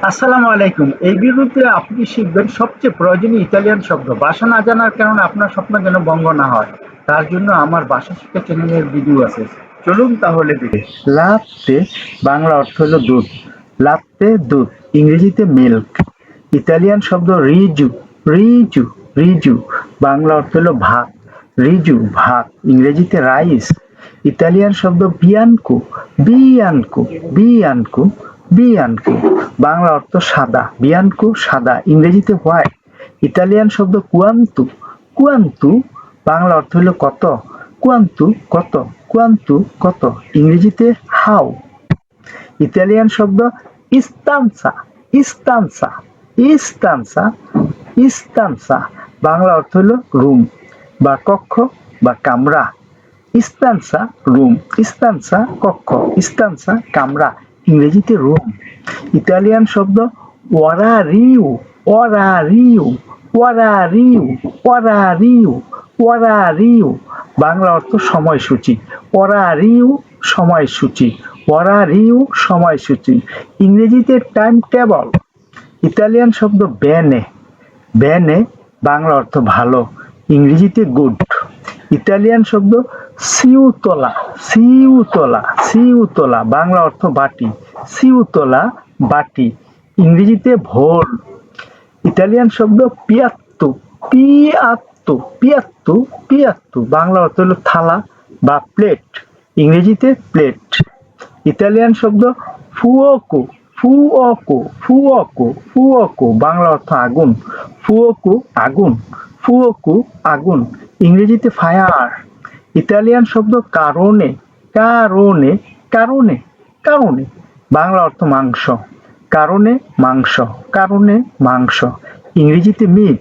আসসালামু আলাইকুম। এই ভিডিওতে আপনি শিখবেন সবচেয়ে প্রয়োজনীয় ইতালিয়ান শব্দ। ভাষা না জানার কারণে আপনার স্বপ্ন যেন ভঙ্গ না হয়। তার জন্য আমার ভাষা শিক্ষা চ্যানেলের ভিডিও আছে। চলুন তাহলে দেখি। লাত্তে বাংলা অর্থ হলো দুধ। লাত্তে দুধ, ইংরেজিতে মিল্ক। ইতালিয়ান শব্দ রিজু, রিজু, রিজু, বাংলা অর্থ হলো ভাত। রিজু ভাত, ইংরেজিতে রাইস। ইতালিয়ান শব্দ বিয়ানকো, বিয়ানকো, বিয়ানকো, বিয়ানকো, বাংলা অর্থ সাদা। বিয়ানকো সাদা, ইংরেজিতে হোয়াইট। ইতালিয়ান শব্দ কুয়ান্তু, কুয়ান্তু, বাংলা অর্থ হলো কত। কুয়ান্তু কত, কুয়ান্তু কত, ইংরেজিতে হাউ। ইতালিয়ান শব্দ ইস্তানসা, ইস্তানসা, ইস্তানসা, ইস্তানসা, বাংলা অর্থ হলো রুম বা কক্ষ বা কামরা। ইস্তানসা রুম, ইস্তানসা কক্ষ, ইস্তানসা কামরা, ইংরেজিতে রুম। ইতালিয়ান শব্দ ওয়ারারিউ, ওয়ারারিউ, ওয়ারারিউ, ওয়ারারিউ, ওয়ারারিউ, বাংলা অর্থ সময়সূচি। ওয়ারারিউ সময়সূচি, ওয়ারারিউ সময়সূচি, ইংরেজিতে টাইম টেবল। ইতালিয়ান শব্দ বেনে, বেনে, বাংলা অর্থ ভালো, ইংরেজিতে গুড। ইতালিয়ান শব্দ সিউতলা, সিউতলা, সিউতলা, বাংলা অর্থ বাটি। সিউতলা বাটি, ইংরেজিতে ভোল। ইতালিয়ান শব্দ পিয়াত্তু, পিয়াত্তু, পিয়াত্তু, পিয়াত্তু, বাংলা অর্থ হলো থালা বা প্লেট, ইংরেজিতে প্লেট। ইতালিয়ান শব্দ ফুওকো, ফুওকো, ফুওকো, ফুওকো, বাংলা অর্থ আগুন। ফুওকো আগুন, ফুওকো আগুন, ইংরেজিতে ফায়ার। ইতালিয়ান শব্দ কারণে, কারণে, কারণে, কারণে, বাংলা অর্থ মাংস। কারণে মাংস, কারণে মাংস, ইংরেজিতে মিট।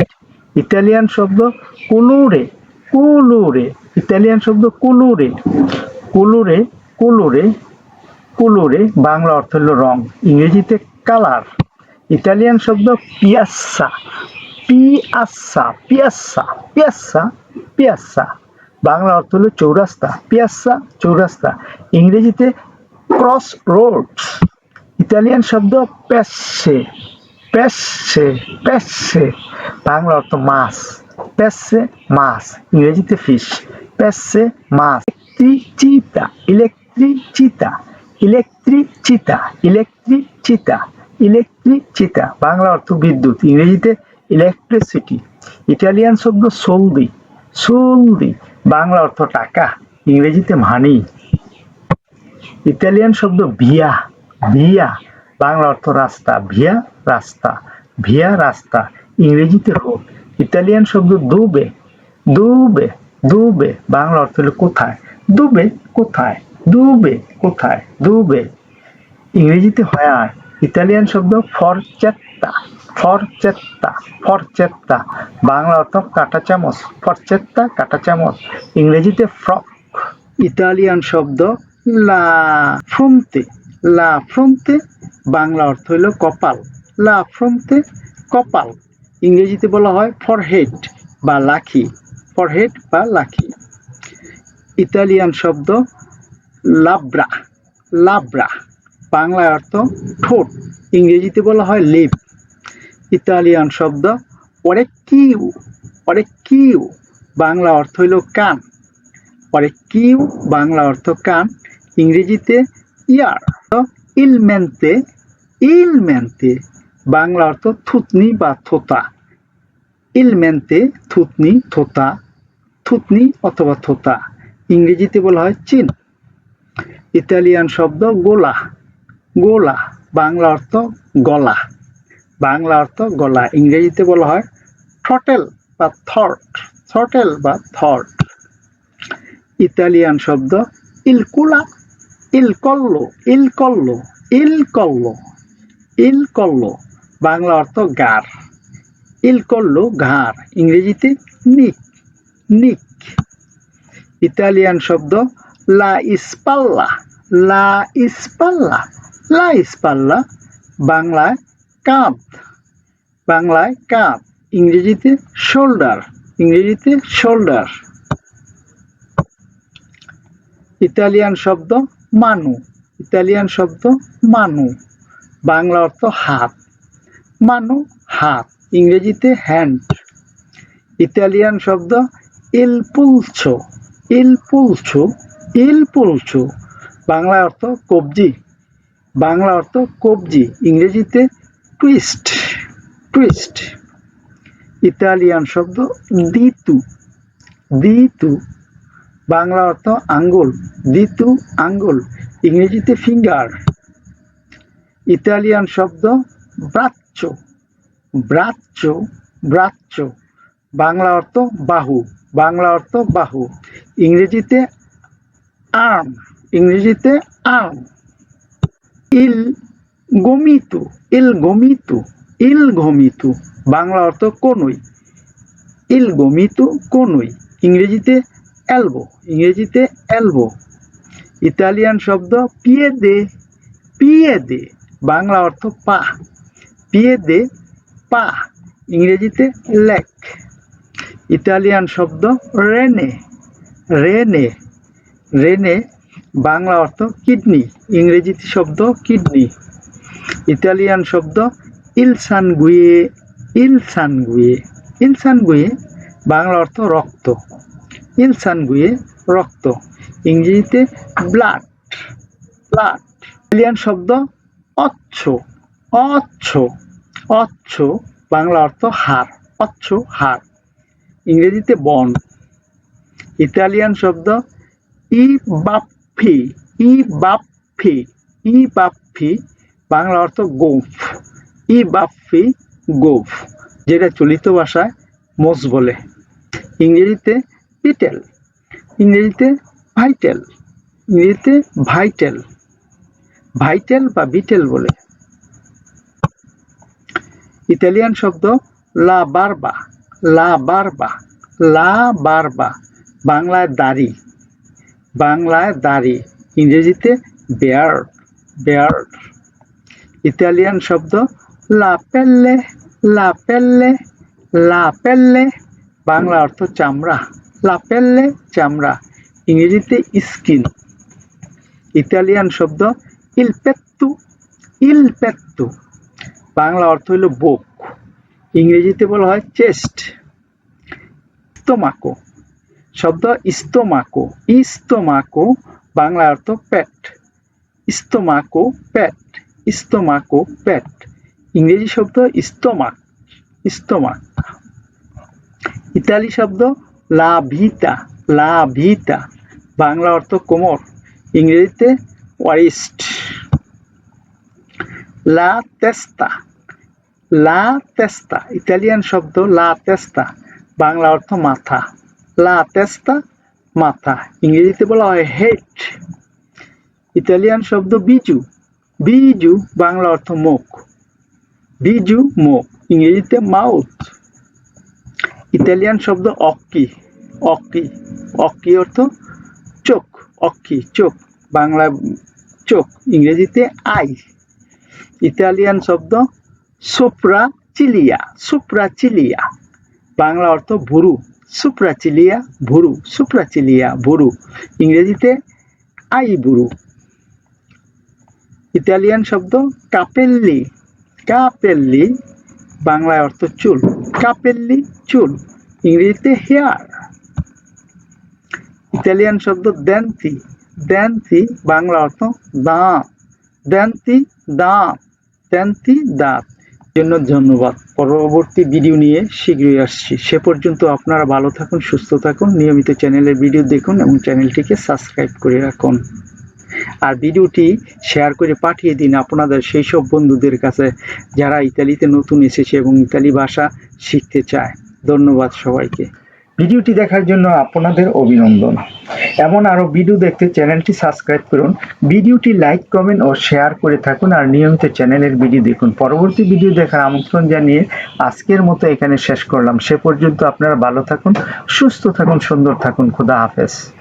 ইতালিয়ান শব্দ কুলুরে, কুলুরে, ইতালিয়ান শব্দ কুলুরে, কুলুরে, কুলুরে, কুলুরে, বাংলা অর্থ হলো রং, ইংরেজিতে কালার। ইতালিয়ান শব্দ পিয়াসা, পিয়াসা, পিয়াসা, পিয়াসা, পিয়াসা, বাংলা অর্থ হলো চৌরাস্তা। পিয়াসা চৌরাস্তা, ইংরেজিতে ক্রস রোডস। ইতালিয়ান শব্দ পেসে, পেসে, পেসে, বাংলা অর্থ মাছ। পেসে মাছ, ইংরেজিতে ফিশ। পেসে মাছ। ইলেকট্রিচিতা, ইলেকট্রিচিতা, ইলেকট্রিচিতা, ইলেকট্রিচিতা, ইলেকট্রিচিতা, বাংলা অর্থ বিদ্যুৎ, ইংরেজিতে ইলেকট্রিসিটি। ইটালিয়ান শব্দ সোলদি, সোলদি, বাংলা অর্থ টাকা, ইংরেজিতে মানি। ইতালিয়ান শব্দ ভিয়া, ভিয়া, বাংলা অর্থ রাস্তা। ভিয়া রাস্তা, ভিয়া রাস্তা, ইংরেজিতে রোড। ইতালিয়ান শব্দ দুবে, দুবে, দুবে, বাংলা অর্থ হলো কোথায়। দুবে কোথায়, দুবে কোথায়, দুবে, ইংরেজিতে হোয়ার। ইতালিয়ান শব্দ ফরচেত্তা, ফরচেত্তা, ফরচেত্তা, বাংলা অর্থ কাঁটা চামচ। ফরচেত্তা কাঁটা চামচ, ইংরেজিতে ফ্রক। ইতালিয়ান শব্দ লা ফ্রন্তে, লা ফ্রন্তে, বাংলা অর্থ হলো কপাল। লা ফ্রন্তে কপাল, ইংরেজিতে বলা হয় ফরহেড বা লাখি, ফরহেড বা লাখি। ইতালিয়ান শব্দ লাব্রা, লাব্রা, বাংলা অর্থ ঠোঁট, ইংরেজিতে বলা হয় লিপ। ইতালিয়ান শব্দ অরেক্কিউ, অরেক্কিউ, বাংলা অর্থ হইল কান। অরেক্কিউ, বাংলা অর্থ কান, ইংরেজিতে ইয়ার। ইলমেন্তে, ইলমেন্তে, বাংলা অর্থ থুতনি বা থোতা। ইলমেন্তে থুতনি, থোতা, থুতনি অথবা থোতা, ইংরেজিতে বলা হয় চিন। ইতালিয়ান শব্দ গোলা, গোলা, বাংলা অর্থ গলা, বাংলা অর্থ গলা, ইংরেজিতে বলা হয় থ্রটেল বা থর্ট, থ্রটেল বা থর্ট। ইতালিয়ান শব্দ ইলকুলা, ইলকল্লো, ইলকল্লো, ইলকল্লো, ইলকল্লো, বাংলা অর্থ গার। ইলকল্লো ঘাড়, ইংরেজিতে নিক, নিক। ইতালিয়ান শব্দ লা ইস্পাল্লা, লা ইস্পাল্লা, লা ইস্পাল্লা, বাংলায় কাঁধ, বাংলায় কাঁধ, ইংরেজিতে শোল্ডার, ইংরেজিতে শোল্ডার। ইতালিয়ান শব্দ মানু, ইতালিয়ান শব্দ মানু, বাংলা অর্থ হাত, মানো হাত, ইংরেজিতে হ্যান্ড। ইতালিয়ান শব্দ ইল পুলসো, ইল পুলসো, ইল পুলসো, বাংলা অর্থ কবজি, বাংলা অর্থ কবজি, ইংরেজিতে টুইস্ট, টুইস্ট। ইতালিয়ান শব্দ দিতু, দিতু, বাংলা অর্থ আঙ্গুল, দিতু আঙ্গুল, ইংরেজিতে ফিঙ্গার। ইতালিয়ান শব্দ ব্রাচ্চো, ব্রাচ্চো, ব্রাচ্চো, বাংলা অর্থ বাহু, বাংলা অর্থ বাহু, ইংরেজিতে আর্ম, ইংরেজিতে আর্ম। ইল গমিতু, ইল গমিতু, ইল গমিতু, বাংলা অর্থ কনুই, ইল গমিতু কনুই, ইংরেজিতে এলবো, ইংরেজিতে এলবো। ইতালিয়ান শব্দ পিয়েদে, পিয়েদে, বাংলা অর্থ পা, পিয়েদে পা, ইংরেজিতে লেগ। ইতালিয়ান শব্দ রেনে, রেনে, রেনে, বাংলা অর্থ কিডনি, ইংরেজিতে শব্দ কিডনি। ইতালিয়ান শব্দ ইলসানগুয়ে, ইলসানগুয়ে, ইলসানগুয়ে, বাংলা অর্থ রক্ত, ইলসানগুয়ে রক্ত, ইংরেজিতে ব্লাড, ব্লাড। ইতালিয়ান শব্দ অচ্ছ, অচ্ছ, অচ্ছ, বাংলা অর্থ হাড়, অচ্ছ হাড়, ইংরেজিতে বন। ইতালিয়ান শব্দ ই বাপ্পি, ই বাপ্পি, ই বাপ্পি, বাংলা অর্থ গোঁফ, ই বাপ্পি গোঁফ, যেটা চলিত ভাষায় মোষ বলে, ইংরেজিতে পিটেল, ইংরেজিতে ভাইটেল, ইংরেজিতে ভাইটেল, ভাইটেল বা বিটেল বলে। ইতালিয়ান শব্দ লা বারবা, লা বারবা, লা বারবা, বাংলায় দাড়ি, বাংলায় দাড়ি, ইংরেজিতে বেয়ার্ড, বেয়ার্ড। ইতালিয়ান শব্দ লা পেল্লে, লা পেল্লে, লা পেল্লে, বাংলা অর্থ চামড়া, লা পেল্লে চামড়া, ইংরেজিতে স্কিন। ইতালিয়ান শব্দ ইল পেত্তু, ইল পেত্তু, বাংলা অর্থ হইল বুক, ইংরেজিতে বলা হয় চেস্ট। স্টোমাকো শব্দ স্টোমাকো, ইস্তোমাকো, বাংলা অর্থ পেট, স্টোমাকো পেট, স্টোমাকো পেট, ইংরেজি শব্দ স্টোমাক, স্টোমাক। ইতালি শব্দ লা ভিতা, লা ভিতা, বাংলা অর্থ কোমর, ইংরেজিতে ওয়ারিস্ট। লা তেস্তা, লা তেস্তা, ইতালিয়ান শব্দ লা তেস্তা, বাংলা অর্থ মাথা, লা তেস্তা মাথা, ইংরেজিতে বলা হয় হেড। ইতালিয়ান শব্দ বিজু, বিজু, বাংলা অর্থ মুখ, বিজু মুখ, ইংরেজিতে মাউথ। ইতালিয়ান শব্দ অক্কি, অক্কি, অক্কি অর্থ চোখ, অক্কি চোখ, বাংলা চোখ, ইংরেজিতে আই। ইতালিয়ান শব্দ সুপ্রাচিলিয়া, সুপ্রাচিলিয়া, বাংলা অর্থ ভুরু, সুপ্রাচিলিয়া ভুরু, সুপ্রাচিলিয়া ভুরু, ইংরেজিতে আই বুরু। ইতালিয়ান শব্দ কাপেল্লি, কাপেল্লি, বাংলায় অর্থ চুল, কাপেল্লি চুল, ইংরেজিতে হেয়ার। ইতালিয়ান শব্দ দেন্তি, দেন্তি, বাংলা অর্থ দাঁত, দেন্তি দাঁত, দেন্তি দাঁত। জন্য ধন্যবাদ। পরবর্তী ভিডিও নিয়ে শীঘ্রই আসছি। সে পর্যন্ত আপনারা ভালো থাকুন, সুস্থ থাকুন, নিয়মিত চ্যানেলের ভিডিও দেখুন এবং চ্যানেলটিকে সাবস্ক্রাইব করে রাখুন। আর ভিডিওটি শেয়ার করে পাঠিয়ে দিন আপনাদের সেই সব বন্ধুদের কাছে যারা ইতালিতে নতুন এসেছে এবং ইতালি ভাষা শিখতে চায়। ধন্যবাদ সবাইকে। ভিডিওটি দেখার জন্য আপনাদের অভিনন্দন। এমন আরো ভিডিও দেখতে চ্যানেলটি সাবস্ক্রাইব করুন, ভিডিওটি লাইক, কমেন্ট ও শেয়ার করে থাকুন আর নিয়মিত চ্যানেলের ভিডিও দেখুন। পরবর্তী ভিডিও দেখার আমন্ত্রণ জানিয়ে আজকের মতো এখানে শেষ করলাম। সে পর্যন্ত আপনারা ভালো থাকুন, সুস্থ থাকুন, সুন্দর থাকুন। খোদা হাফেজ।